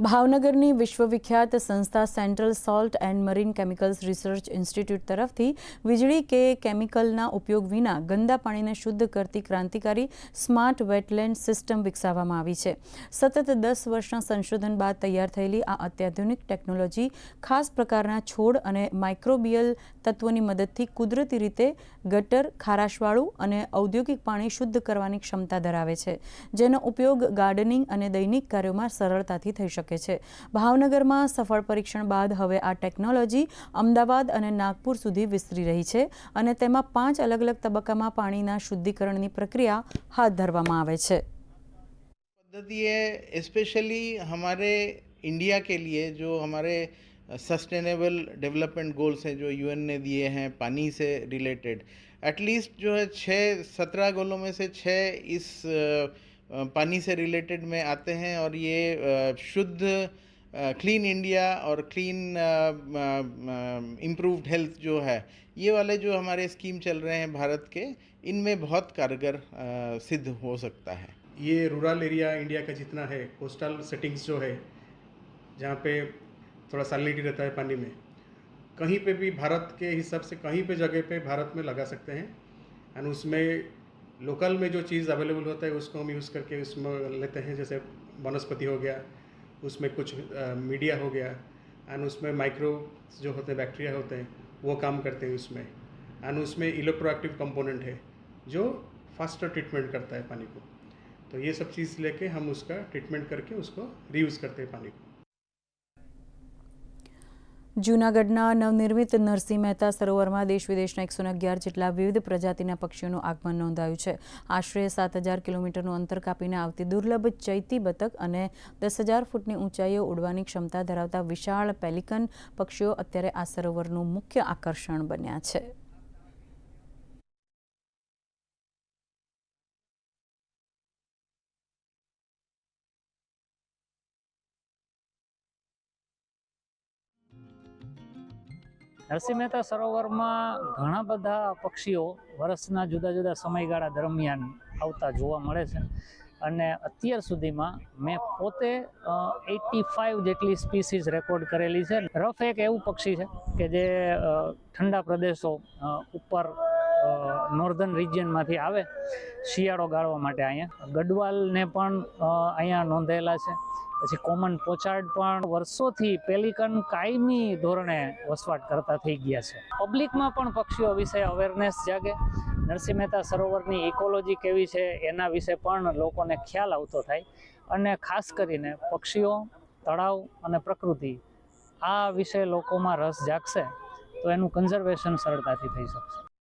ભાવનગરની વિશ્વવિખ્યાત સંસ્થા central salt and marine chemicals research institute તરફથી વીજળી કે કેમિકલના ઉપયોગ વિના ગંદા પાણીને શુદ્ધ કરતી ક્રાંતિકારી સ્માર્ટ વેટલેન્ડ સિસ્ટમ વિકસાવવામાં આવી છે। સતત 10 વર્ષના સંશોધન બાદ તૈયાર થયેલી આ અત્યાધુનિક ટેકનોલોજી ખાસ પ્રકારના છોડ અને માઇક્રોબિયલ તત્વોની મદદથી કુદરતી રીતે ગટર, ખારાશવાળું અને ઔદ્યોગિક પાણી શુદ્ધ કરવાની ક્ષમતા ધરાવે છે, જેનો ઉપયોગ ગાર્ડનિંગ અને દૈનિક કાર્યોમાં સરળતાથી થઈ શકે છે। ભાવનગરમાં સફળ પરીક્ષણ બાદ હવે આ ટેકનોલોજી અમદાવાદ અને નાગપુર સુધી વિસ્તરી રહી છે અને તેમાં 5 અલગ-અલગ તબક્કામાં પાણીના શુદ્ધિકરણની પ્રક્રિયા હાથ ધરવામાં આવે છે। पद्धति है स्पेशली हमारे इंडिया के लिए जो हमारे सस्टेनेबल डेवलपमेंट गोल्स हैं जो यूएन ने दिए हैं पानी से रिलेटेड, एटलीस्ट जो है 17 गोलों में से 6 इस पानी से रिलेटेड में आते हैं और ये शुद्ध क्लीन इंडिया और क्लीन इम्प्रूव्ड हेल्थ जो है ये वाले जो हमारे स्कीम चल रहे हैं भारत के, इनमें बहुत कारगर सिद्ध हो सकता है। ये रूरल एरिया इंडिया का जितना है, कोस्टल सेटिंग्स जो है जहाँ पे थोड़ा सैलिनिटी रहता है पानी में, कहीं पे भी भारत के हिसाब से कहीं पे जगह पे भारत में लगा सकते हैं एंड उसमें लोकल में जो चीज़ अवेलेबल होता है उसको हम यूज़ करके उसमें लेते हैं। जैसे वनस्पति हो गया, उसमें कुछ मीडिया हो गया एंड उसमें माइक्रो जो होते हैं बैक्टीरिया होते हैं वो काम करते हैं उसमें, एंड उसमें इलेक्ट्रोएक्टिव कंपोनेंट है जो फास्टर ट्रीटमेंट करता है पानी को। तो ये सब चीज़ लेके हम उसका ट्रीटमेंट करके उसको रीयूज़ करते हैं पानी को। જૂનાગઢના નવનિર્મિત નરસિંહ મહેતા સરોવરમાં દેશ વિદેશના 111 જેટલા વિવિધ પ્રજાતિના પક્ષીઓનું આગમન નોંધાયું છે। આશરે 7000 કિલોમીટરનું અંતર કાપીને આવતી દુર્લભ ચૈતી બતક અને 10,000 ફૂટની ઊંચાઈએ ઉડવાની ક્ષમતા ધરાવતા વિશાળ પેલિકન પક્ષીઓ અત્યારે આ સરોવરનું મુખ્ય આકર્ષણ બન્યા છે। નરસિંહ મહેતા સરોવરમાં ઘણા બધા પક્ષીઓ વર્ષના જુદા જુદા સમયગાળા દરમિયાન આવતા જોવા મળે છે અને અત્યાર સુધીમાં મેં પોતે 85 જેટલી સ્પીસીઝ રેકોર્ડ કરેલી છે। રફ એક એવું પક્ષી છે કે જે ઠંડા પ્રદેશો ઉપર નોર્ધન રિજિયનમાંથી આવે શિયાળો ગાળવા માટે અહીંયા। ગડવાલને પણ અહીંયા નોંધેલા છે। પછી કોમન પોચાર્ડ પણ વર્ષોથી પેલિકન કાયમી ધોરણે વસવાટ કરતા થઈ ગયા છે। પબ્લિકમાં પણ પક્ષીઓ વિશે અવેરનેસ જાગે, નરસિંહ મહેતા સરોવરની ઇકોલોજી કેવી છે એના વિશે પણ લોકોને ખ્યાલ આવતો થાય અને ખાસ કરીને પક્ષીઓ, તળાવ અને પ્રકૃતિ આ વિશે લોકોમાં રસ જાગશે તો એનું કન્ઝર્વેશન સરળતાથી થઈ શકશે।